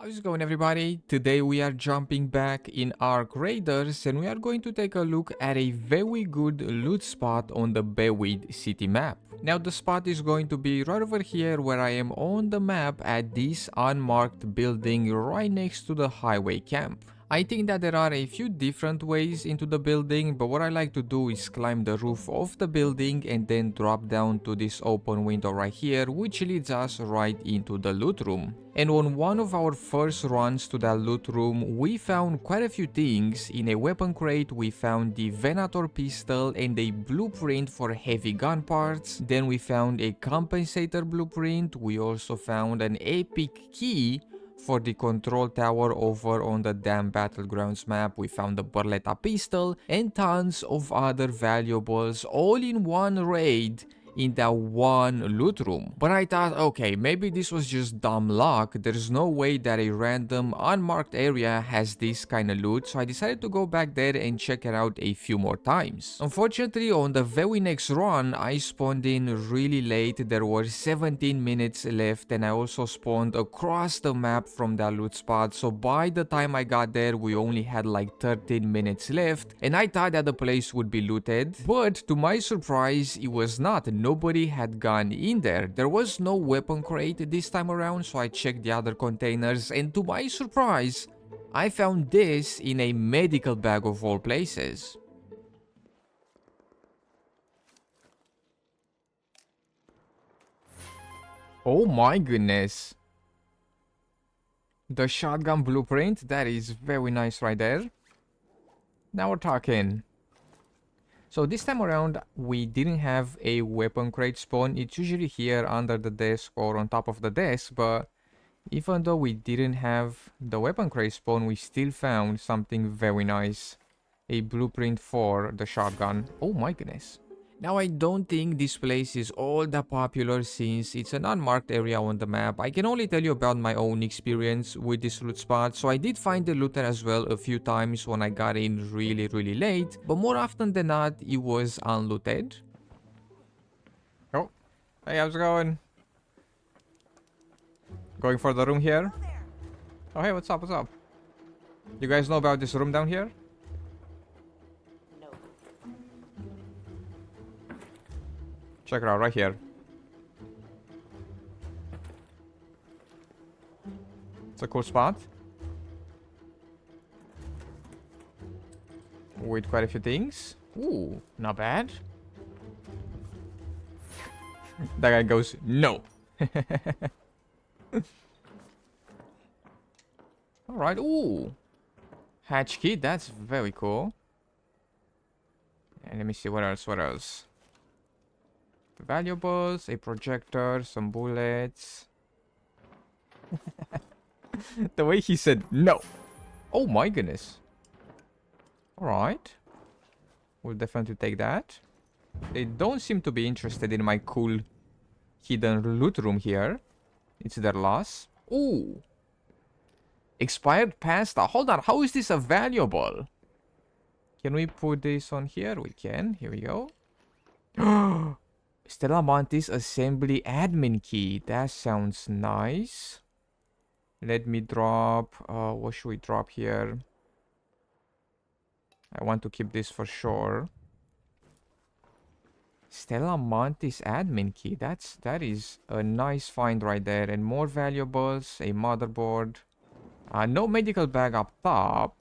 How's it going, everybody? Today we are jumping back in Ark Raiders and we are going to take a look at a very good loot spot on the Beweed city map. Now the spot is going to be right over here where I am on the map at this unmarked building right next to the highway camp. I think that there are a few different ways into the building, but what I like to do is climb the roof of the building and then drop down to this open window right here, which leads us right into the loot room. And on one of our first runs to that loot room, we found quite a few things. In a weapon crate, we found the Venator pistol and a blueprint for heavy gun parts. Then we found a compensator blueprint. We also found an epic key for the control tower over on the Damn Battlegrounds map. We found the Berletta pistol and tons of other valuables all in one raid in that one loot room. But I thought, okay, maybe this was just dumb luck. There's no way that a random unmarked area has this kind of loot, so I decided to go back there and check it out a few more times. Unfortunately, on the very next run, I spawned in really late. There were 17 minutes left and I also spawned across the map from that loot spot, so by the time I got there, we only had like 13 minutes left and I thought that the place would be looted, but to my surprise, it was not. Nobody had gone in there. There was no weapon crate this time around, so I checked the other containers and to my surprise, I found this in a medical bag of all places. Oh my goodness. The shotgun blueprint, that is very nice right there. Now we're talking. So this time around, we didn't have a weapon crate spawn. It's usually here under the desk or on top of the desk, but even though we didn't have the weapon crate spawn, we still found something very nice. A blueprint for the shotgun. Oh my goodness. Now I don't think this place is all that popular since it's an unmarked area on the map. I can only tell you about my own experience with this loot spot. So I did find the looter as well a few times when I got in really late. But more often than not, it was unlooted. Oh, hey, how's it going? Going for the room here? Oh, hey, what's up, what's up? You guys know about this room down here? Check it out right here. It's a cool spot. With quite a few things. Ooh, not bad. That guy goes, no. Alright, ooh. Hatch key, that's very cool. And let me see, what else? Valuables, a projector, some bullets. The way he said no. Oh my goodness. Alright. We'll definitely take that. They don't seem to be interested in my cool hidden loot room here. It's their loss. Ooh. Expired pasta. Hold on. How is this a valuable? Can we put this on here? We can. Here we go. Stella Montis assembly admin key. That sounds nice. Let me drop. What should we drop here? I want to keep this for sure. Stella Montis admin key. That is a nice find right there. And more valuables. A motherboard. No medical bag up top.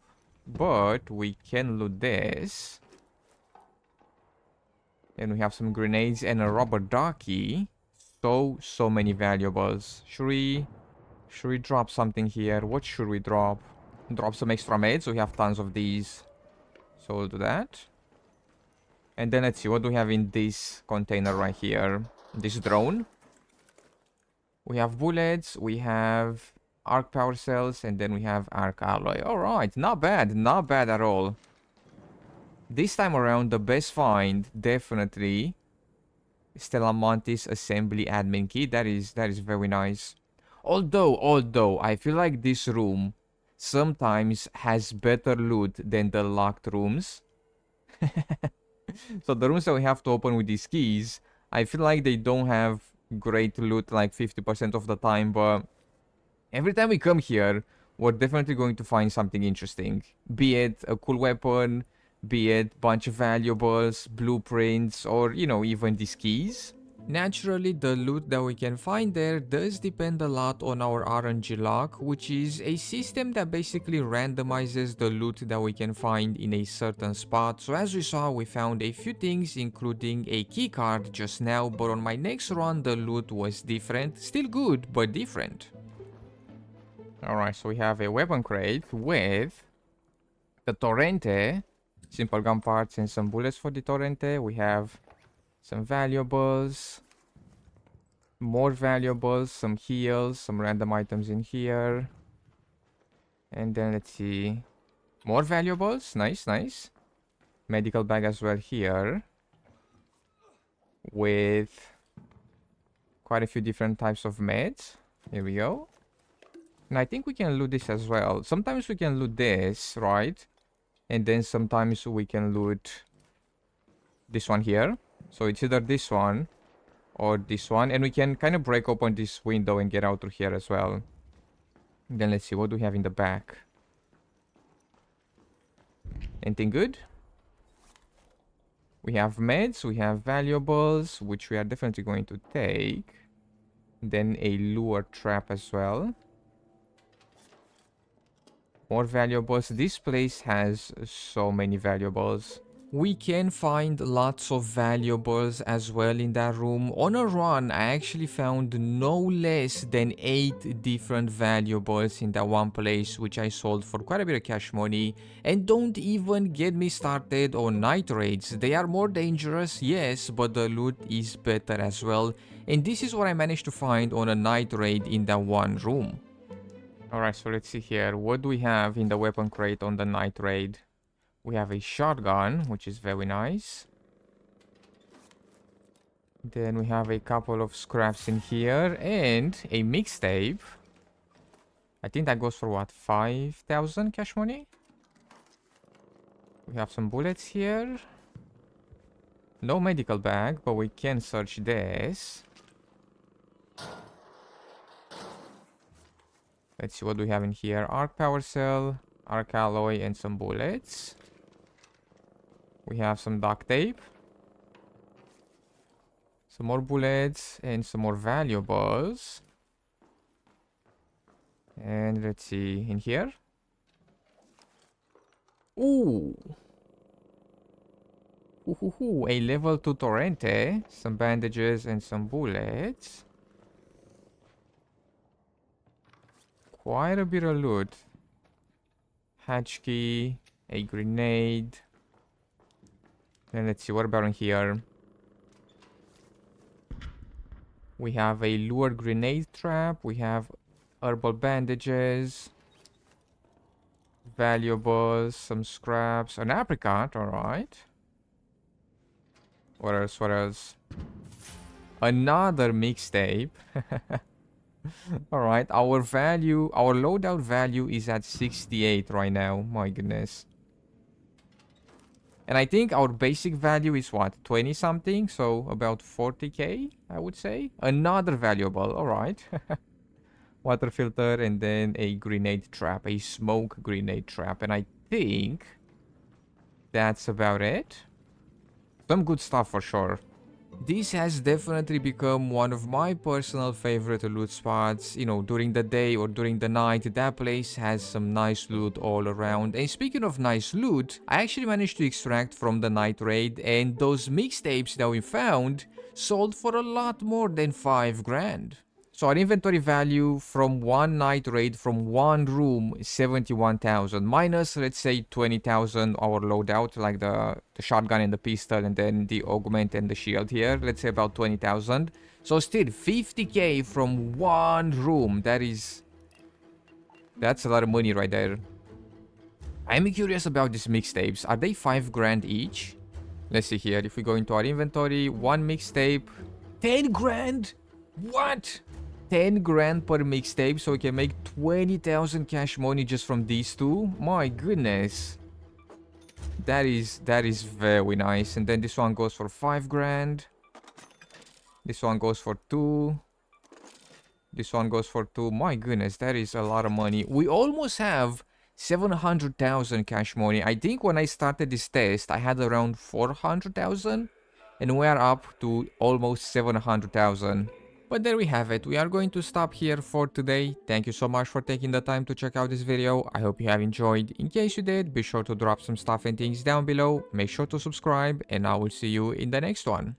But we can loot this. And we have some grenades and a rubber ducky. So many valuables. Should we drop something here? What should we drop? Drop some extra meds. We have tons of these. So we'll do that. And then let's see. What do we have in this container right here? This drone. We have bullets. We have arc power cells. And then we have arc alloy. Alright. Not bad. Not bad at all. This time around, the best find, definitely, Stella Montis assembly admin key. That is very nice. Although, I feel like this room sometimes has better loot than the locked rooms. So the rooms that we have to open with these keys, I feel like they don't have great loot like 50% of the time, but Every time we come here, we're definitely going to find something interesting. Be it a cool weapon, be it bunch of valuables, blueprints, or, you know, even these keys. Naturally, the loot that we can find there does depend a lot on our RNG luck, which is a system that basically randomizes the loot that we can find in a certain spot. So as we saw, we found a few things, including a keycard just now, but on my next run, the loot was different. Still good, but different. Alright, so we have a weapon crate with the Torrente, simple gun parts and some bullets for the Torrente. We have some valuables, more valuables, some heals, some random items in here. And then let's see, more valuables, nice, nice. Medical bag as well here, with quite a few different types of meds. Here we go. And I think we can loot this as well. Sometimes we can loot this, right? And then sometimes we can loot this one here. So it's either this one or this one. And we can kind of break open this window and get out through here as well. And then let's see, what do we have in the back? Anything good? We have meds, we have valuables, which we are definitely going to take. Then a lure trap as well. More valuables. This place has so many valuables. We can find lots of valuables as well in that room. On a run, I actually found no less than 8 different valuables in that one place, which I sold for quite a bit of cash money. And don't even get me started on night raids. They are more dangerous, yes, but the loot is better as well. And this is what I managed to find on a night raid in that one room. Alright, so let's see here. What do we have in the weapon crate on the night raid? We have a shotgun, which is very nice. Then we have a couple of scraps in here and a mixtape. I think that goes for what, 5,000 cash money? We have some bullets here. No medical bag, but we can search this. Let's see what we have in here. Arc power cell, arc alloy, and some bullets. We have some duct tape. Some more bullets and some more valuables. And let's see, in here. Ooh! Ooh, a level 2 Torrente. Some bandages and some bullets. Quite a bit of loot. Hatch key, a grenade. Then let's see, what about in here? We have a lure grenade trap. We have herbal bandages. Valuables, some scraps, an apricot, alright. What else, what else? Another mixtape. Alright, our loadout value is at 68 right now. My goodness. And I think our basic value is what? 20 something? So about 40k, I would say. Another valuable, alright. Water filter and then a grenade trap. A smoke grenade trap. And I think that's about it. Some good stuff for sure. This has definitely become one of my personal favorite loot spots. You know, during the day or during the night, that place has some nice loot all around. And speaking of nice loot, I actually managed to extract from the night raid, and those mixtapes that we found sold for a lot more than 5 grand. So our inventory value from one night raid, from one room, 71,000. Minus, let's say, 20,000 our loadout, like the shotgun and the pistol, and then the augment and the shield here. Let's say about 20,000. So still, 50k from one room. That's a lot of money right there. I'm curious about these mixtapes. Are they 5 grand each? Let's see here. If we go into our inventory, one mixtape, 10 grand? What? 10 grand per mixtape, so we can make 20,000 cash money just from these two. My goodness. That is very nice. And then this one goes for 5 grand. This one goes for 2. This one goes for 2. My goodness, that is a lot of money. We almost have 700,000 cash money. I think when I started this test, I had around 400,000. And we are up to almost 700,000. But there we have it. We are going to stop here for today. Thank you so much for taking the time to check out this video. I hope you have enjoyed. In case you did, be sure to drop some stuff and things down below. Make sure to subscribe, and I will see you in the next one.